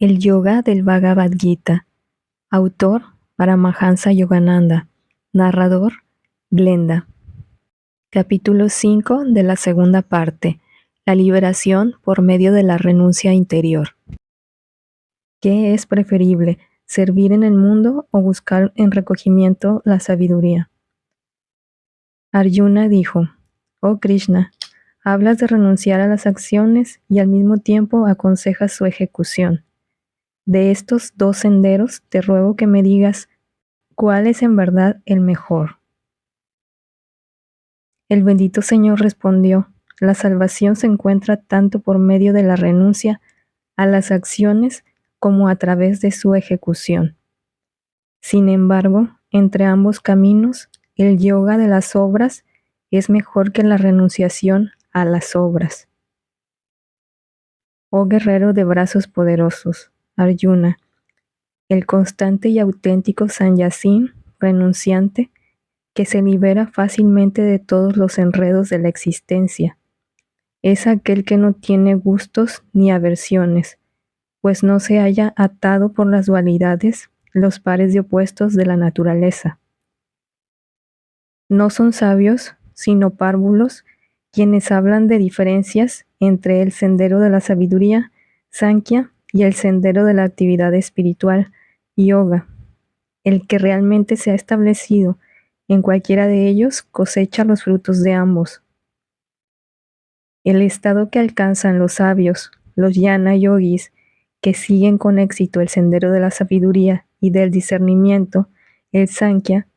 El Yoga del Bhagavad Gita. Autor: Paramahansa Yogananda. Narrador: Glenda. Capítulo 5 de la segunda parte. La liberación por medio de la renuncia interior. ¿Qué es preferible, servir en el mundo o buscar en recogimiento la sabiduría? Arjuna dijo: Oh Krishna, hablas de renunciar a las acciones y al mismo tiempo aconsejas su ejecución. De estos dos senderos te ruego que me digas cuál es en verdad el mejor. El bendito Señor respondió: la salvación se encuentra tanto por medio de la renuncia a las acciones como a través de su ejecución. Sin embargo, entre ambos caminos, el yoga de las obras es mejor que la renunciación a las obras. Oh guerrero de brazos poderosos, Arjuna, el constante y auténtico sannyasin, renunciante, que se libera fácilmente de todos los enredos de la existencia, es aquel que no tiene gustos ni aversiones, pues no se halla atado por las dualidades, los pares de opuestos de la naturaleza. No son sabios, sino párvulos, quienes hablan de diferencias entre el sendero de la sabiduría, Sankhya, y el sendero de la actividad espiritual, Yoga. El que realmente se ha establecido en cualquiera de ellos cosecha los frutos de ambos. El estado que alcanzan los sabios, los jnana yogis, que siguen con éxito el sendero de la sabiduría y del discernimiento, el Sankhya,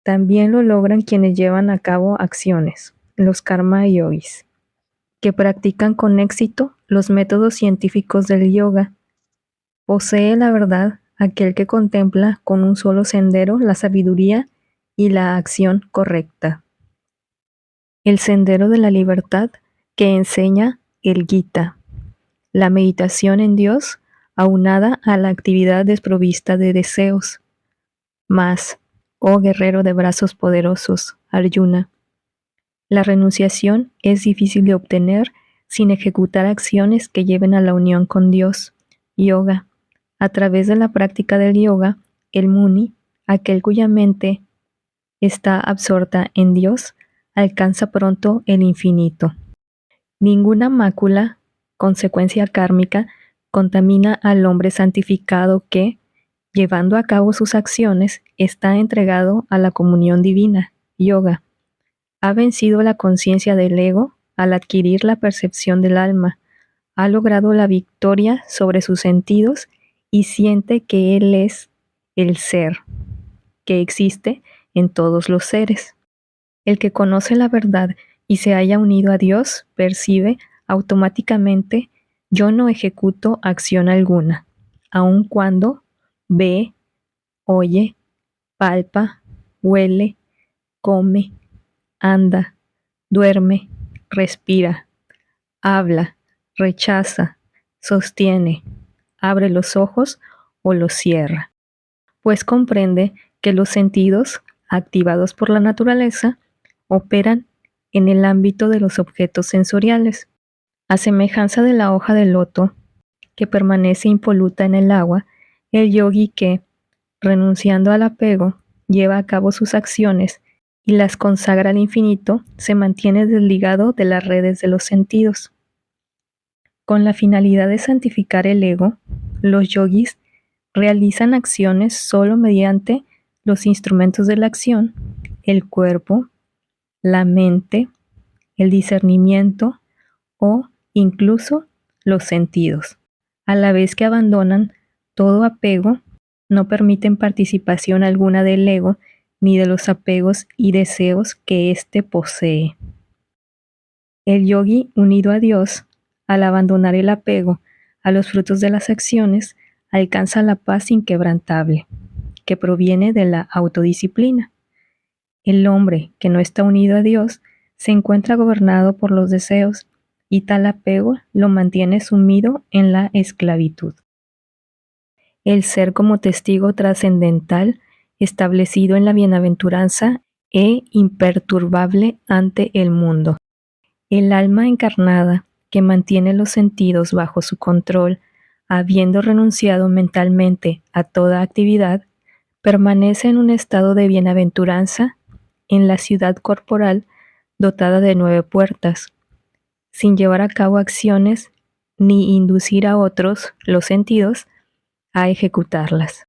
también lo logran quienes llevan a cabo acciones, los karma yogis, que practican con éxito los métodos científicos del yoga. Posee la verdad aquel que contempla con un solo sendero la sabiduría y la acción correcta. El sendero de la libertad que enseña el Gita. La meditación en Dios aunada a la actividad desprovista de deseos. Mas, oh guerrero de brazos poderosos, Arjuna, la renunciación es difícil de obtener sin ejecutar acciones que lleven a la unión con Dios, yoga. A través de la práctica del yoga, el muni, aquel cuya mente está absorta en Dios, alcanza pronto el infinito. Ninguna mácula, consecuencia kármica, contamina al hombre santificado que, llevando a cabo sus acciones, está entregado a la comunión divina, yoga. Ha vencido la conciencia del ego al adquirir la percepción del alma, ha logrado la victoria sobre sus sentidos y siente que él es el ser, que existe en todos los seres. El que conoce la verdad y se haya unido a Dios percibe automáticamente: yo no ejecuto acción alguna, aun cuando ve, oye, palpa, huele, come, anda, duerme, respira, habla, rechaza, sostiene, abre los ojos o los cierra, pues comprende que los sentidos, activados por la naturaleza, operan en el ámbito de los objetos sensoriales. A semejanza de la hoja de loto, que permanece impoluta en el agua, el yogi que, renunciando al apego, lleva a cabo sus acciones y las consagra al infinito, se mantiene desligado de las redes de los sentidos. Con la finalidad de santificar el ego, los yogis realizan acciones solo mediante los instrumentos de la acción, el cuerpo, la mente, el discernimiento o incluso los sentidos. A la vez que abandonan todo apego, no permiten participación alguna del ego ni de los apegos y deseos que éste posee. El yogi unido a Dios, al abandonar el apego a los frutos de las acciones, alcanza la paz inquebrantable, que proviene de la autodisciplina. El hombre que no está unido a Dios se encuentra gobernado por los deseos, y tal apego lo mantiene sumido en la esclavitud. El ser como testigo trascendental, establecido en la bienaventuranza e imperturbable ante el mundo. El alma encarnada, que mantiene los sentidos bajo su control, habiendo renunciado mentalmente a toda actividad, permanece en un estado de bienaventuranza en la ciudad corporal dotada de 9 puertas, sin llevar a cabo acciones ni inducir a otros, los sentidos, a ejecutarlas.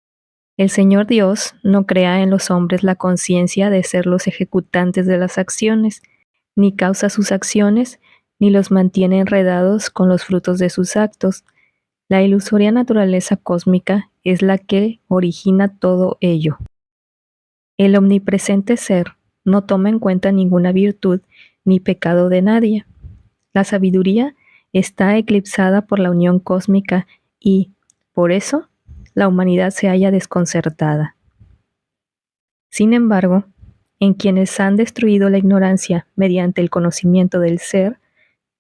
El Señor Dios no crea en los hombres la conciencia de ser los ejecutantes de las acciones, ni causa sus acciones, ni los mantiene enredados con los frutos de sus actos. La ilusoria naturaleza cósmica es la que origina todo ello. El omnipresente ser no toma en cuenta ninguna virtud ni pecado de nadie. La sabiduría está eclipsada por la unión cósmica y, por eso, la humanidad se halla desconcertada. Sin embargo, en quienes han destruido la ignorancia mediante el conocimiento del ser,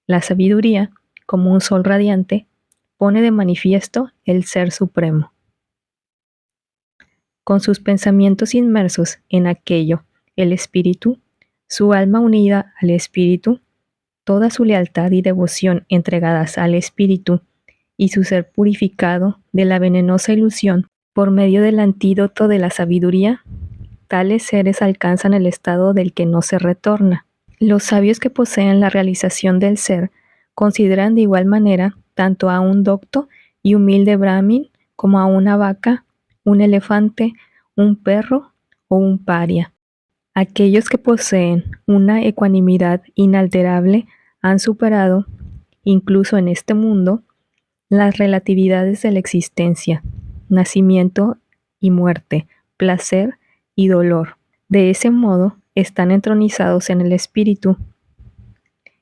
la sabiduría, como un sol radiante, pone de manifiesto el Ser Supremo. Con sus pensamientos inmersos en aquello, el Espíritu, su alma unida al Espíritu, toda su lealtad y devoción entregadas al Espíritu y su ser purificado de la venenosa ilusión por medio del antídoto de la sabiduría, tales seres alcanzan el estado del que no se retorna. Los sabios que poseen la realización del ser consideran de igual manera tanto a un docto y humilde brahmin como a una vaca, un elefante, un perro o un paria. Aquellos que poseen una ecuanimidad inalterable han superado, incluso en este mundo, las relatividades de la existencia, nacimiento y muerte, placer y dolor. De ese modo, están entronizados en el Espíritu.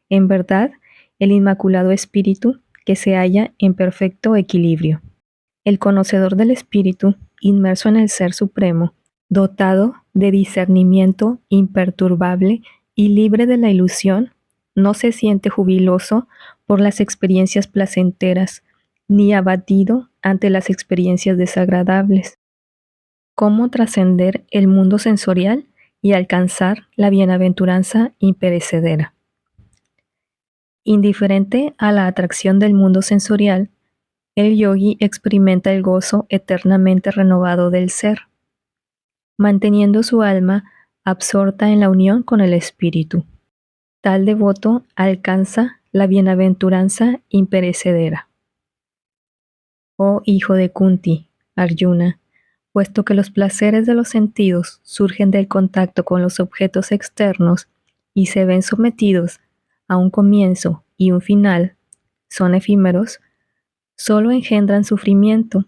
En verdad, el Inmaculado Espíritu que se halla en perfecto equilibrio. El conocedor del Espíritu, inmerso en el Ser Supremo, dotado de discernimiento imperturbable y libre de la ilusión, no se siente jubiloso por las experiencias placenteras, ni abatido ante las experiencias desagradables. ¿Cómo trascender el mundo sensorial y alcanzar la bienaventuranza imperecedera? Indiferente a la atracción del mundo sensorial, el yogi experimenta el gozo eternamente renovado del ser, manteniendo su alma absorta en la unión con el Espíritu. Tal devoto alcanza la bienaventuranza imperecedera. Oh hijo de Kunti, Arjuna, puesto que los placeres de los sentidos surgen del contacto con los objetos externos y se ven sometidos a un comienzo y un final, son efímeros, solo engendran sufrimiento.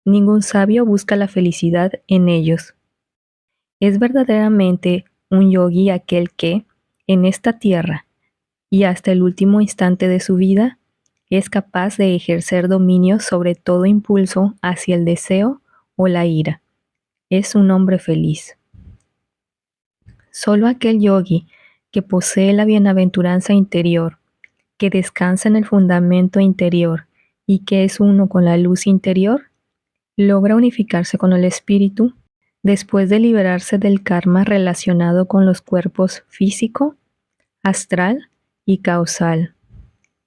Ningún sabio busca la felicidad en ellos. Es verdaderamente un yogi aquel que, en esta tierra y hasta el último instante de su vida, es capaz de ejercer dominio sobre todo impulso hacia el deseo o la ira. Es un hombre feliz. Solo aquel yogi que posee la bienaventuranza interior, que descansa en el fundamento interior y que es uno con la luz interior, logra unificarse con el espíritu después de liberarse del karma relacionado con los cuerpos físico, astral y causal.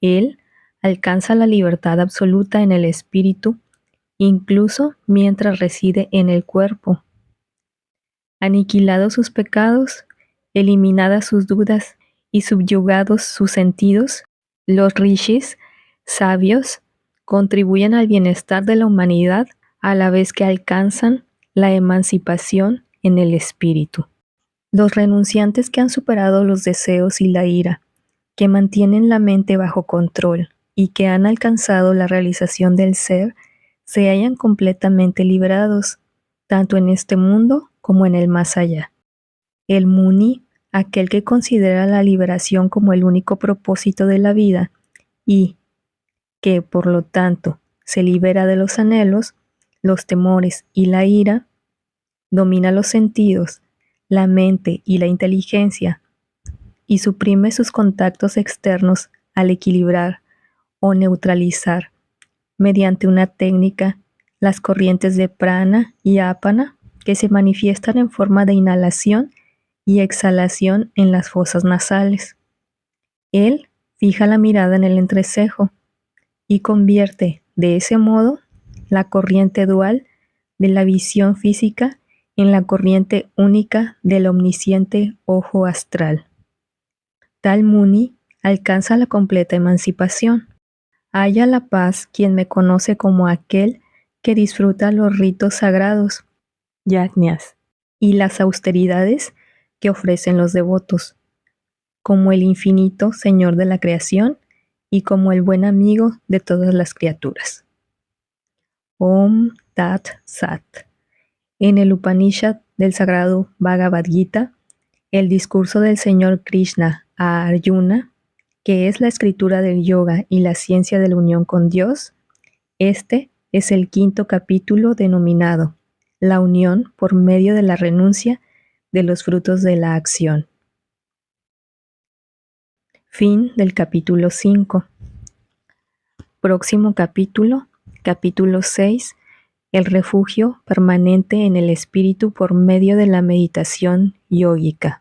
Él alcanza la libertad absoluta en el espíritu, incluso mientras reside en el cuerpo. Aniquilados sus pecados, eliminadas sus dudas y subyugados sus sentidos, los rishis, sabios, contribuyen al bienestar de la humanidad a la vez que alcanzan la emancipación en el espíritu. Los renunciantes que han superado los deseos y la ira, que mantienen la mente bajo control y que han alcanzado la realización del ser, se hallan completamente liberados, tanto en este mundo como en el más allá. El Muni, aquel que considera la liberación como el único propósito de la vida y que, por lo tanto, se libera de los anhelos, los temores y la ira, domina los sentidos, la mente y la inteligencia, y suprime sus contactos externos al equilibrar o neutralizar, mediante una técnica, las corrientes de prana y apana que se manifiestan en forma de inhalación y exhalación en las fosas nasales. Él fija la mirada en el entrecejo y convierte de ese modo, la corriente dual de la visión física en la corriente única del omnisciente ojo astral. Tal Muni alcanza la completa emancipación. Haya la paz quien me conoce como aquel que disfruta los ritos sagrados, yajñas, y las austeridades que ofrecen los devotos, como el infinito Señor de la creación y como el buen amigo de todas las criaturas. Om Tat Sat. En el Upanishad del sagrado Bhagavad Gita, el discurso del Señor Krishna a Arjuna, que es la escritura del yoga y la ciencia de la unión con Dios, este es el 5º capítulo denominado La unión por medio de la renuncia de los frutos de la acción. Fin del capítulo 5. Próximo capítulo, capítulo 6, el refugio permanente en el espíritu por medio de la meditación yógica.